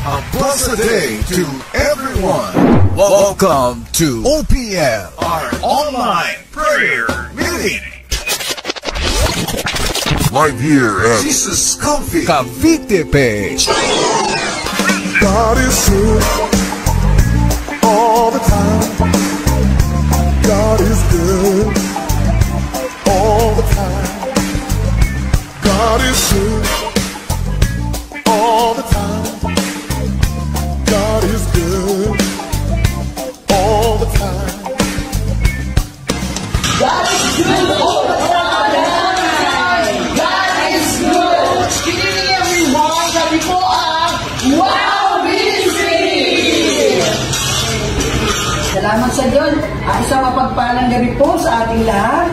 A blessed day to everyone. Welcome to OPM, our online prayer meeting. Live here at Jesus Comfy Cavite page. God is good all the time. God is good all the time. God is good all the time. God is good all the time. God is good all the time. God is good. Good evening, everyone. Sabi po ang Wow Ministry! Salamat sa Diyos. Isang mapagpalang gabi po sa ating lahat.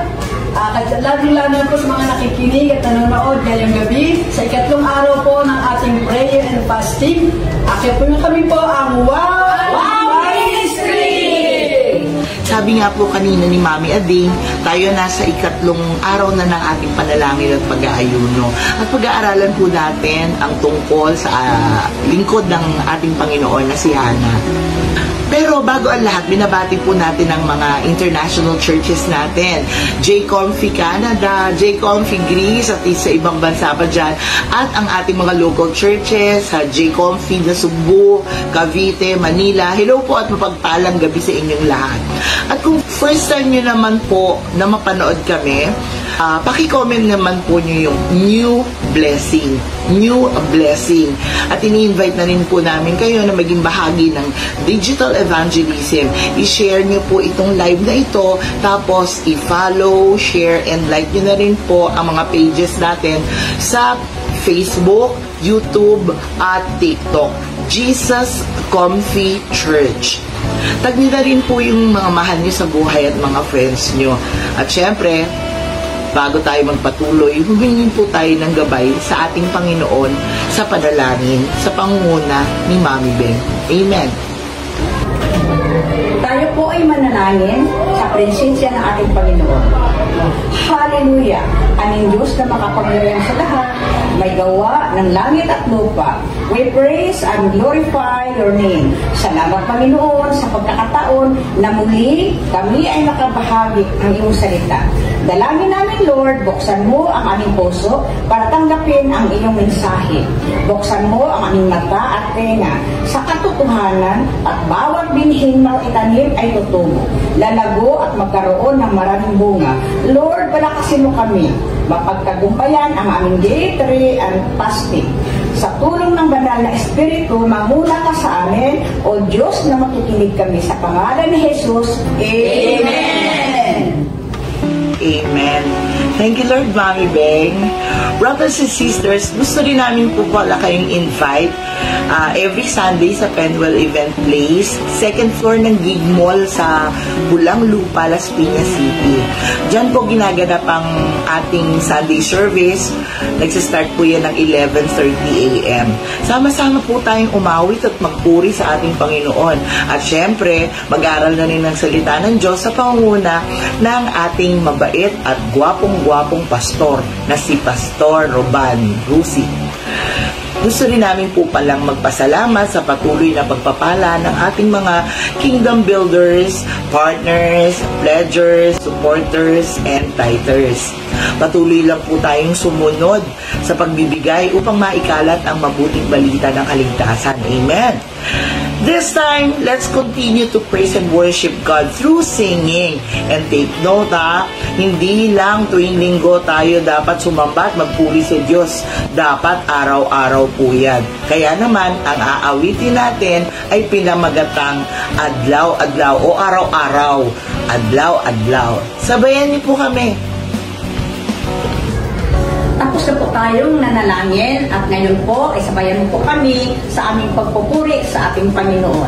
Lalo-lalo po sa mga nakikinig at nanonood ngayong gabi sa ikatlong araw po ng ating prayer and fasting. Kaya po kami po ang Wow Ministry! Sabi nga po kanina ni Mami Ading, tayo nasa ikatlong araw na ng ating panalangin at pag-aayuno. At pag-aaralan po natin ang tungkol sa lingkod ng ating Panginoon na si Hannah. Pero bago ang lahat, binabati po natin ang mga international churches natin. J-Comfy Canada, J-Comfy Greece, at sa ibang bansa pa dyan. At ang ating mga local churches, J-Comfy na Cebu, Cavite, Manila. Hello po at mapagpalang gabi sa inyong lahat. At kung first time nyo naman po na mapanood kami, paki-comment naman po nyo yung new blessing. New blessing. At ini-invite na rin po namin kayo na maging bahagi ng digital evangelism. I-share nyo po itong live na ito, tapos i-follow, share, and like nyo na rin po ang mga pages natin sa Facebook, YouTube, at TikTok. Jesus Comfy Church. Tag nyo na rin po yung mga mahal nyo sa buhay at mga friends nyo. At syempre, bago tayo magpatuloy, humingi po tayo ng gabay sa ating Panginoon sa panalangin, sa pangunguna ni Mami Beng. Amen. Tayo po ay manalangin sa presensya ng ating Panginoon. Hallelujah! Aming Diyos na makapangyarihan sa lahat, may gawa ng langit at lupa. We praise and glorify your name. Salamat, Panginoon, sa pagkakataon na muli kami ay nakabahagi ng iyong salita. Dalangin namin, Lord, buksan mo ang aming puso para tanggapin ang iyong mensahe. Buksan mo ang aming mata at tenga sa katotohanan at bawat binhing maitanim ay tutubo, lalago at magkaroon ng maraming bunga. Lord, palakasin mo kami. Mapagtagumpayan ang aming dietary and fasting. Sa tulong ng banal na Espiritu, mamuna ka sa amin, O Diyos, na makikinig kami sa pangalan ni Jesus. Amen! Amen. Thank you, Lord, Mami Beng. Brothers and sisters, gusto rin namin po pala kayong invite every Sunday sa Penwell Event Place, second floor ng Gig Mall sa Bulang Lupa, Las Piñas City. Diyan po ginaganap ang ating Sunday service. Nagsistart po yan ng 11:30 a.m. Sama-sama po tayong umawit at magpuri sa ating Panginoon. At syempre, mag-aral na rin ng salita ng Diyos sa pangunguna ng ating mabait at gwapong-gwapong pastor na si Pastor Roban Rusi. Gusto rin namin po palang magpasalamat sa patuloy na pagpapala ng ating mga kingdom builders, partners, pledgers, supporters, and tithers. Patuloy lang po tayong sumunod sa pagbibigay upang maikalat ang mabuting balita ng kaligtasan. Amen! This time, let's continue to praise and worship God through singing. And take note, hindi lang tuwing linggo tayo dapat sumamba at magpuri sa Diyos. Dapat araw-araw po yan. Kaya naman, ang aawitin natin ay pinamagatang adlaw-adlaw o araw-araw. Adlaw-adlaw. Sabayan niyo po kami. Tapos na po tayong nanalangin at ngayon po ay sabayan po kami sa aming pagpupuri sa ating Panginoon.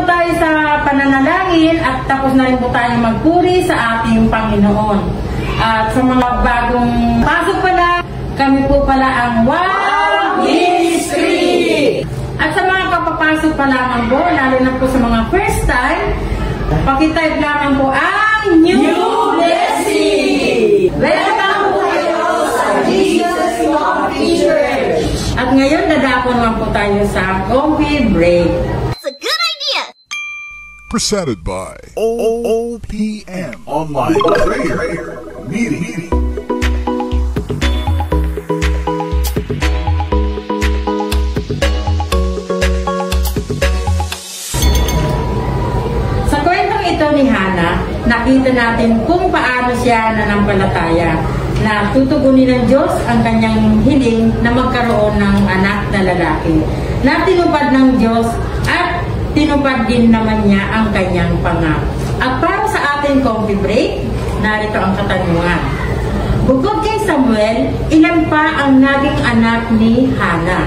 po tayo sa pananalangin at tapos na rin po tayo magpuri sa ating Panginoon. At sa mga bagong pasok pala, kami po pala ang One Ministry! At sa mga kapapasok pa lamang po, lalo na po sa mga first time, pakitype lamang po ang New Blessing! Welcome po kayo sa Jesus Coffee Church! At ngayon, dadako naman po tayo sa coffee break. It's a good idea! Presented by OPM Online Prayer Meeting. Ni Hana, nakita natin kung paano siya nanampalataya na tutugunin ng Diyos ang kanyang hiling na magkaroon ng anak na lalaki. Na tinupad ng Diyos at tinupad din naman niya ang kanyang pangako. At para sa ating coffee break, narito ang katanungan. Bukod kay Samuel, ilan pa ang naging anak ni Hana?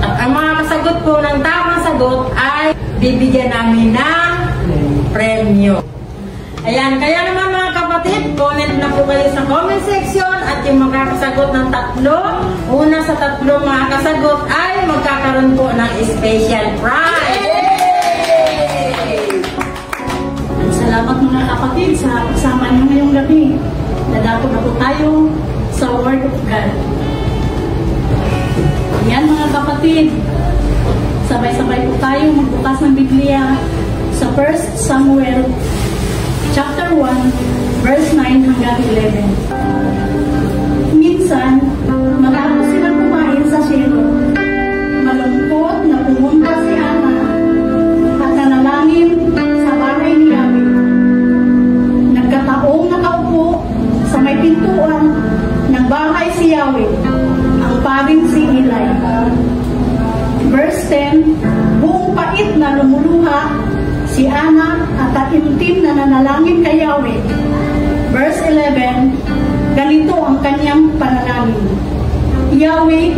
At ang mga kasagot po ng tamang sagot ay bibigyan namin ng premyo. Ayan, kaya naman mga kapatid, comment na po kayo sa comment section at yung makakasagot ng tatlo, una sa tatlong mga kasagot ay magkakaroon po ng special prize. Salamat mga kapatid sa kasama niyo ngayong gabi. Dadako na po tayo sa Word of God. Yan mga kapatid, sabay-sabay po tayo magbukas ng Biblia sa 1 Samuel chapter 1 verse 9 hanggang 11. Minsan, matapos silang kumain sa Shilo, malungkot na pumunta si Hana at nanalangin sa bahay ni Yahweh. Nagkataong nakaupo sa may pintuan ng bahay si Yahweh, ang paring si Eli. Verse 10, buong pait na lumuluha si Hana at taimtim na nanalangin kay Yahweh. Verse 11, ganito ang kanyang panalangin. Yahweh,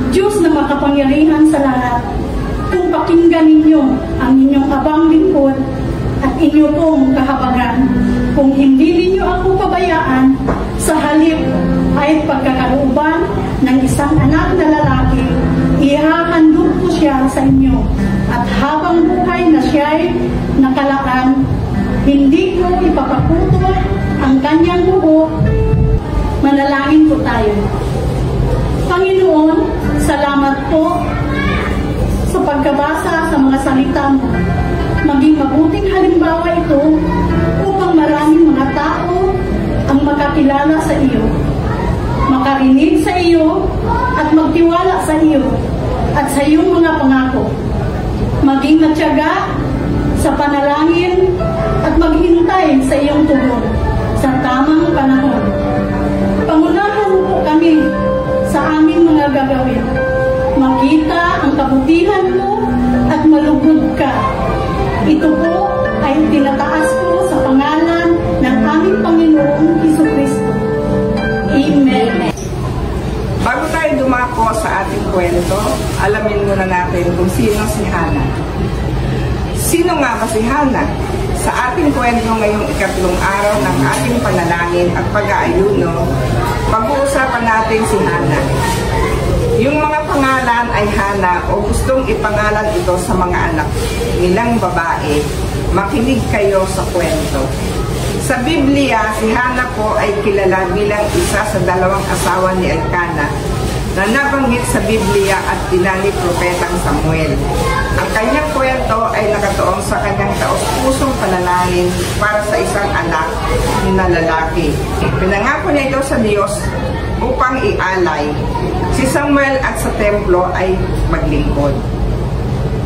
Diyos na makapangyarihan sa lahat, kung pakinggan ninyo ang inyong abang lingkod at inyo pong kahabagan, kung hindi ninyo ako pabayaan, sa halip ay pagkakalooban ng isang anak na lalaki, ihahandog ko siya sa inyo. At habang buhay na siya'y nakalaan, hindi ko ipapaputol ang kanyang buhok. Manalangin po tayo. Panginoon, salamat po sa pagkabasa sa mga salita mo. Maging mabuting halimbawa ito upang maraming mga tao ang makakilala sa iyo, makarinig sa iyo at magtiwala sa iyo at sa iyong mga pangako. Maging matyaga sa panalangin at maghintay sa iyong tugon sa tamang panahon. Pangunahan mo po kami sa aming mga gagawin. Makita ang kabutihan mo at malugod ka. Ito po ay tinataas ko sa pangalan ng aming Panginoong Jesucristo. Amen. Bago tayo dumako sa ating kwento, alamin muna natin kung sino si Hana. Sino nga ba si Hana? Sa ating kwento ngayong ikatlong araw ng ating panalangin at pag-aayuno, pag-uusapan natin si Hana. Yung mga pangalan ay Hana o gustong ipangalan ito sa mga anak nilang babae. Makinig kayo sa kwento. Sa Biblia, si Hana po ay kilala bilang isa sa dalawang asawa ni Elkanah na nabanggit sa Biblia at tinani propetang Samuel. Ang kanyang kwento ay nakatuon sa kanyang taos-pusong panalangin para sa isang anak na lalaki. Pinangako niya ito sa Diyos upang ialay. Si Samuel at sa templo ay maglingkod.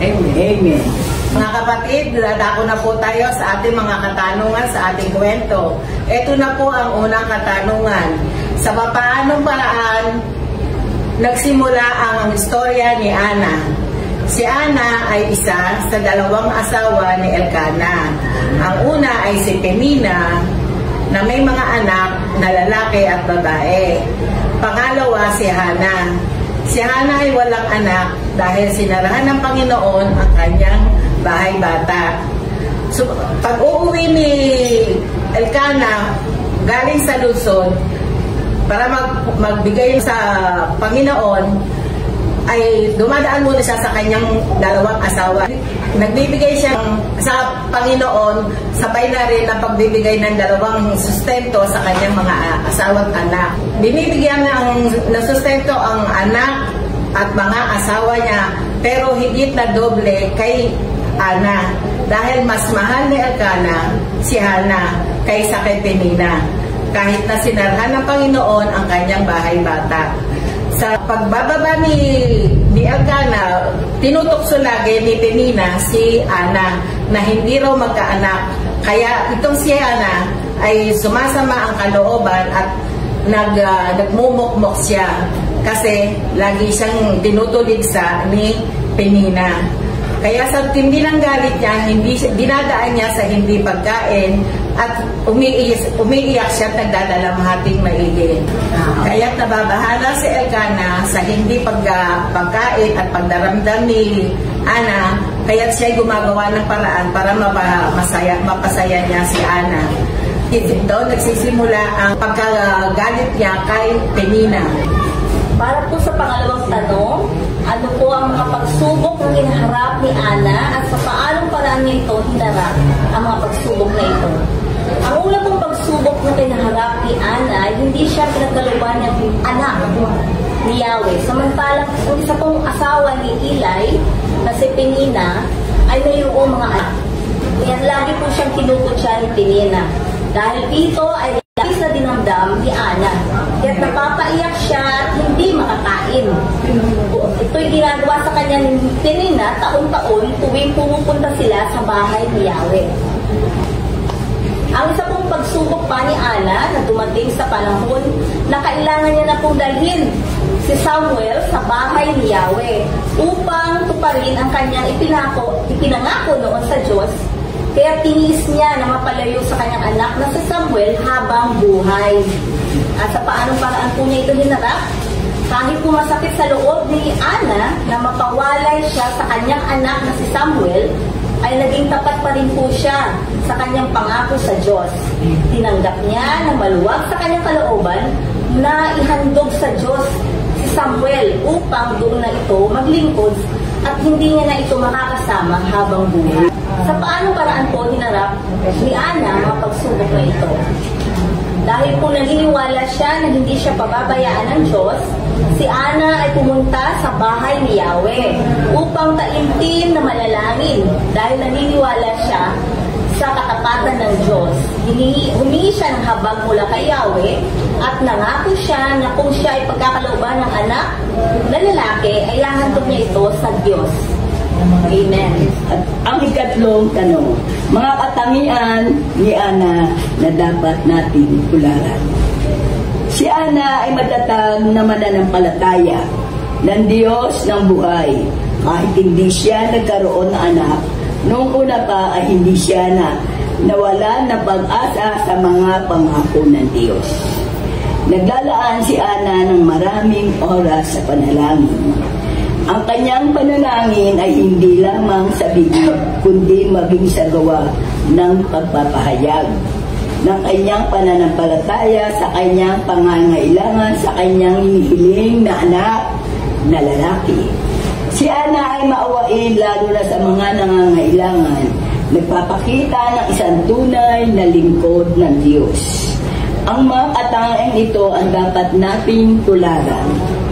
Amen. Amen. Mga kapatid, dadako na po tayo sa ating mga katanungan sa ating kwento. Ito na po ang unang katanungan. Sa papaanong paraan nagsimula ang istorya ni Hana? Si Hana ay isa sa dalawang asawa ni Elkanah. Ang una ay si Penina na may mga anak na lalaki at babae. Pangalawa si Hana. Si Hana ay walang anak dahil sinarahan ng Panginoon ang kanyang bahay bata. So, pag uuwi ni Elkanah galing sa lungsod para magbigay sa Panginoon, ay dumadaan muna siya sa kanyang dalawang asawa. Nagbibigay siya sa Panginoon, sabay na rin ang pagbibigay ng dalawang sustento sa kanyang mga asawa't anak. Binibigyan ng sustento ang anak at mga asawa niya, pero higit na doble kay Ana, dahil mas mahal ni Elkanah si Hana kaysa kay Penina, kahit na sinarhan ng Panginoon ang kanyang bahay bata. Sa pagbababa ni Elkanah, tinutokso lagi ni Penina si Ana na hindi raw magkaanak. Kaya itong si Ana ay sumasama ang kalooban at nagmumukmok siya kasi lagi siyang tinutuligsa ni Penina. Kaya sa tindi ng galit niya, dinadaan niya sa hindi pagkain at umiiyak siya at nagdadalamhating maigi. Kaya nababahala si Elkanah sa hindi pagkain at pagdaramdam ni Ana, kaya siya gumagawa ng paraan para mapasaya niya si Ana. Doon nagsisimula ang pagkagalit niya kay Penina. Para po sa pangalawang tanong, ano po ang mga pagsubok na hinaharap ni Ana at sa paanong paraan niya ito hinarap ang mga pagsubok na ito? Ang una pong pagsubok na hinaharap ni Ana ay hindi siya pinagkaluban ng anak ni Yahweh. Samantalang ang isa pong asawa ni Eli na si Penina ay mayroong mga anak. Kaya lagi po siyang kinukutsa ni Penina. Dahil ito ay labis na dinamdam ni Ana. Kaya napapaiyak siya at hindi makakain. Ito'y ginagawa sa kanya ni Penina taon-taon tuwing pumupunta sila sa bahay ni Yahweh. Ang isa pong pagsubok pa ni Ana na dumating sa panahon na kailangan niya na pong dalhin si Samuel sa bahay ni Yahweh upang tuparin ang kanyang ipinangako noon sa Diyos. Kaya tiniis niya na mapalayo sa kanyang anak na si Samuel habang buhay. At sa paanong paraan po niya ito hinarap? Kahit po masakit sa loob ni Ana na mapawalay siya sa kanyang anak na si Samuel, ay naging tapat pa rin po siya sa kanyang pangako sa Diyos. Tinanggap niya na maluwag sa kanyang kalooban na ihandog sa Diyos si Samuel upang doon na ito maglingkod at hindi niya na ito makakasama habang buhay. Sa paanong paraan po hinarap ni Ana mga pagsubok na ito? Dahil po naniniwala siya na hindi siya pababayaan ng Diyos, si Ana ay pumunta sa bahay ni Yahweh upang taimtim na manalangin dahil naniniwala siya sa katapatan ng Diyos. Humingi siya ng habag mula kay Yahweh at nangako siya na kung siya ay pagkakalooban ng anak na lalaki, ay hahandog niya ito sa Diyos. Amen. At ang ikatlong tanong, mga katangian ni Ana na dapat natin tularan. Si Ana ay matatag na mananampalataya ng Diyos ng buhay. Kahit hindi siya nagkaroon ng anak, noong una pa ay hindi siya nawala ng pag-asa sa mga pangako ng Diyos. Naglalaan si Ana ng maraming oras sa panalangin. Ang kanyang panalangin ay hindi lamang sa bibig, kundi maging sa gawa ng pagpapahayag ng kanyang pananampalataya sa kanyang pangangailangan sa kanyang hinihiling na anak na lalaki. Si Ana ay maawain lalo na sa mga nangangailangan, nagpapakita ng isang tunay na lingkod ng Diyos. Ang mga katangian ito ang dapat nating tularan,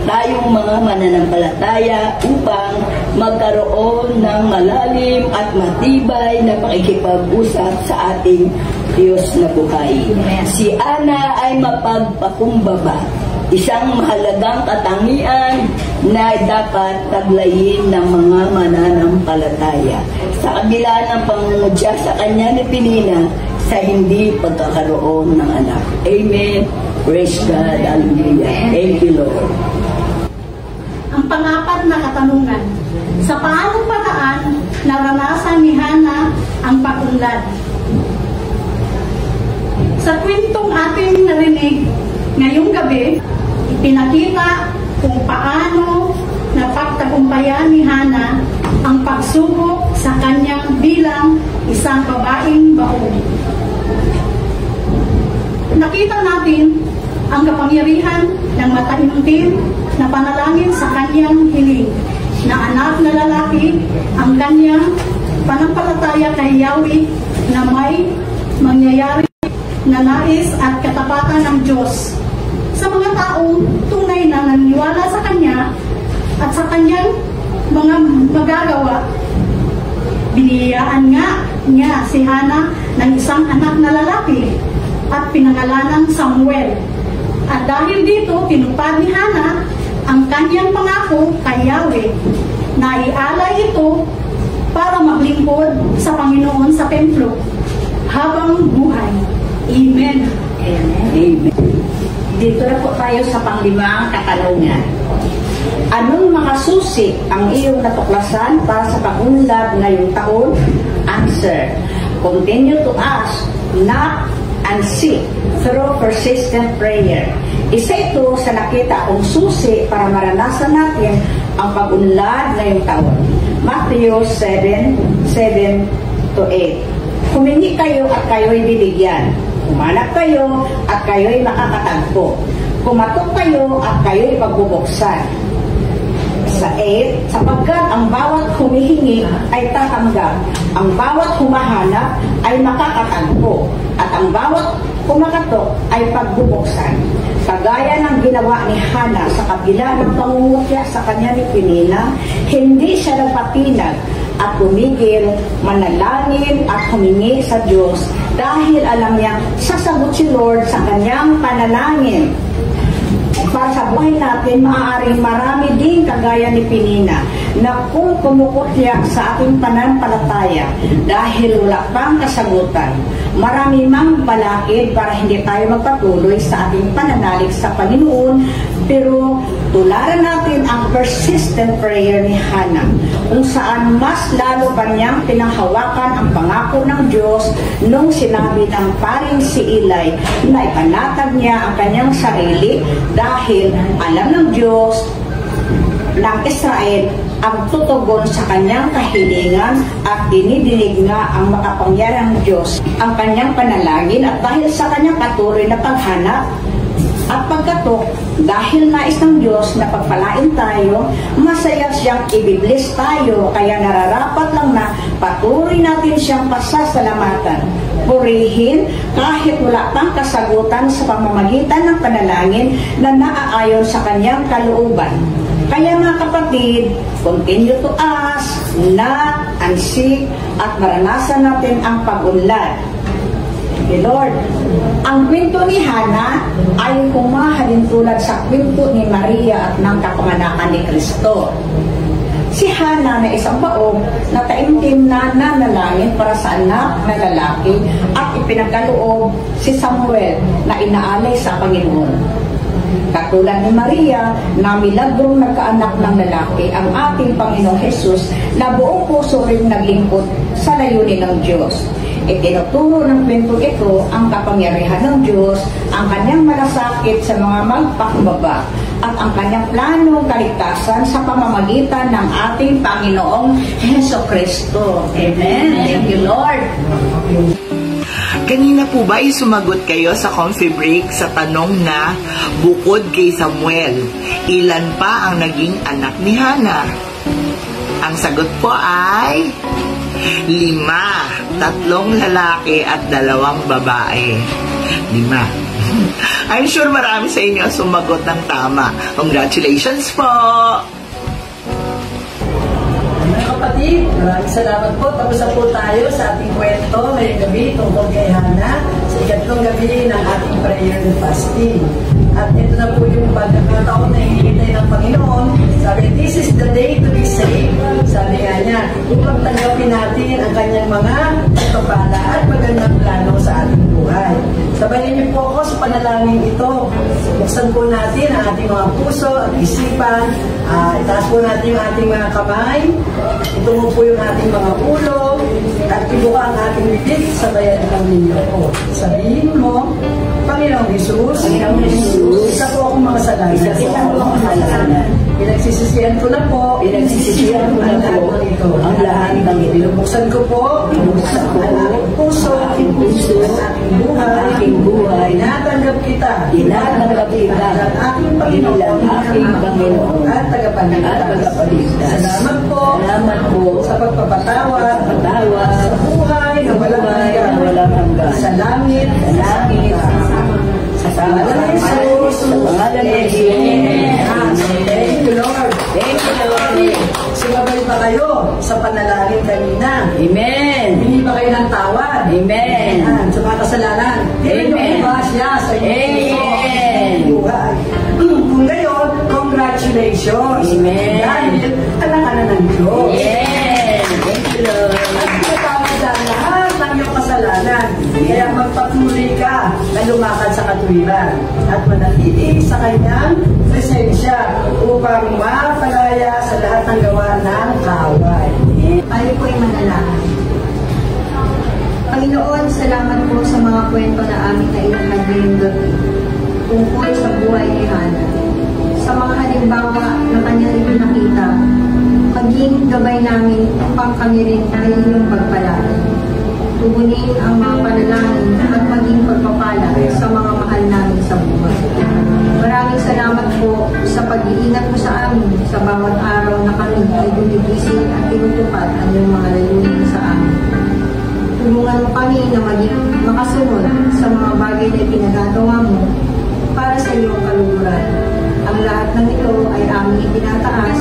tayong mga mananampalataya upang magkaroon ng malalim at matibay na pakikipag-usap sa ating Diyos na buhay. Si Ana ay mapagpakumbaba, isang mahalagang katangian na dapat taglayin ng mga mananampalataya. Sa kabila ng pangungudya sa kanya ni Penina sa hindi pagkakaroon ng anak. Amen. Praise God. Hallelujah. Thank you, Lord. Ang pang-apat na katanungan, sa paanong paraan naranasan ni Hana ang pag-unlad? Sa kwentong ating narinig ngayong gabi, ipinakita kung paano napagtagumpayan ni Hana ang pagsubok sa kanyang bilang isang babaeng bahuli. Nakita natin ang kapangyarihan ng mataimtim na panalangin sa kanyang hiling na anak na lalaki, ang kanyang panampalataya kay Yahweh na may mangyayari na nais at katapatan ng Diyos sa mga taong tunay na naniniwala sa Kanya at sa Kanyang mga magagawa. Biniyayaan nga niya si Hana ng isang anak na lalaki at pinangalanan Samuel. At dahil dito, tinupad ni Hana ang kanyang pangako kay Yahweh na ialay ito para maglingkod sa Panginoon sa templo habang buhay. Amen. Amen. Dito na po tayo sa panglimang katanungan. Anong mga susi ang iyong natuklasan para sa pag-unlad ngayong taon? Answer. Continue to ask, knock, and seek through persistent prayer. Isa ito sa nakita kong susi para maranasan natin ang pag-unlad ngayong taon. Matthew 7:7-8. Humingi kayo at kayo'y bibigyan. Humanap kayo at kayo'y makakatagpo. Kumatok kayo at kayo'y pagbubuksan. Sa 8, sapagkat ang bawat humihingi ay tatanggap, ang bawat humahanap ay makakatagpo, at ang bawat kumakatok ay pagbubuksan. Kagaya ng ginawa ni Hana sa kabila ng pangungutya sa kanya ni Penina, hindi siya nagpatinag at tumigil, manalangin at humingi sa Diyos dahil alam niya sasagot si Lord sa kanyang panalangin. Para sa buhay natin, maaaring marami din kagaya ni Penina na kung kumukutya sa ating pananampalataya dahil wala pang kasagutan, marami mang balakid para hindi tayo magpatuloy sa ating pananalig sa Panginoon. Pero tularan natin ang persistent prayer ni Hana, kung saan mas lalo pa niyang pinanghawakan ang pangako ng Diyos nung sinabi ng paring si Eli na ipanatag niya ang kanyang sarili dahil alam ng Diyos ng Israel ang tutugon sa kanyang kahilingan at dinidinig nga ang makapangyarihang Diyos ang kanyang panalangin, at dahil sa kanyang patuloy na paghanap at pagkatok, dahil nais ng Diyos na pagpalain tayo, masaya siyang ibibless tayo, kaya nararapat lang na patuloy natin siyang pasasalamatan. Purihin kahit wala pang kasagutan sa pamamagitan ng panalangin na naaayon sa kanyang kalooban. Kaya mga kapatid, continue to ask, knock, and seek, at maranasan natin ang pag-unlad. Okay, Lord, ang kwento ni Hana ay humahalin tulad sa kwento ni Maria at ng kapanganakan ni Kristo. Si Hana na isang baog na taimtim na nanalangin para sa anak na lalaki at ipinagkaloob si Samuel na inaalay sa Panginoon. Katulad ni Maria na milagrong nagkaanak ng lalaki ang ating Panginoong Jesus na buong puso rin naglingkod sa layunin ng Diyos. Itinuturo ng kwento ito ang kapangyarihan ng Diyos, ang kanyang malasakit sa mga magpakumbaba, at ang kanyang planong kaligtasan sa pamamagitan ng ating Panginoong Jesucristo. Amen. Thank you, Lord. Kanina po ba sumagot kayo sa coffee break sa tanong na bukod kay Samuel, ilan pa ang naging anak ni Hana? Ang sagot po ay 5, 3 lalaki at 2 babae. 5. I'm sure marami sa inyo sumagot ng tama. Congratulations po! Kapatid, maraming salamat po. Tapos na po tayo sa ating kwento ngayong gabi tungkol kay Hana sa ikatlong gabi ng ating prayer and fasting. At ito na po yung pagkakataon na hinihintay ng Panginoon. Sabi, this is the day to be saved. Sabi nga niya, upang tanggapin natin ang kanyang mga pagpapala at magandang plano sa ating buhay. Sabayan niyo po ako sa panalangin ito. Buksan po natin ang ating mga puso at isipan. Itaas po natin yung ating mga kamay. Itungo po yung ating mga ulo. At ibuka ang ating bibig sa bayan ng Panginoon. Sabihin mo, Panginoong Jesus, isa po akong makasalanan. Pinagsisisihan ko na po ang lahat ng ito. Binubuksan ko po ang aking puso, ang aking buhay. Tinatanggap kita ang aking Panginoon at tagapagligtas. Salamat po sa pagpapatawa sa buhay na walang hanggan. Sa langit, sa pangalan ni Jesus, Thank you, Lord. Sumabay ba kayo sa panalangin kanina? Amen. Hindi ba kayo ng tawad? Amen. Sa mga kasalanan. Amen. Ba siya sa inyo? Kung gayon, congratulations. Amen. Dahil anak ka na ng Diyos. Yes. Thank you, Lord. At pinatawad sa lahat ng iyong kasalanan. Kaya magpatuloy ka na lumakad sa katuwiran at manatili sa kanyang presensya upang mapalaya sa lahat ng gawa ng kaaway. Tayo po ay manalangin. Panginoon, salamat po sa mga kwento na aming nailahad ngayong gabi tungkol sa buhay ni Hana. Sa mga halimbawa na kanyang ipinakita, maging gabay namin upang kami rin ay inyong pagpalain. Tugunin ang mga panalangin at maging pagpapala sa mga mahal namin sa buhay. Maraming salamat po sa pag-iingat mo sa amin sa bawat araw na kami ay gumigising at tinutupad ang iyong mga layunin sa amin. Tulungan mo kami na maging makasunod sa mga bagay na pinagagawa mo para sa iyong kaluguran. Ang lahat ng ito ay aming itinataas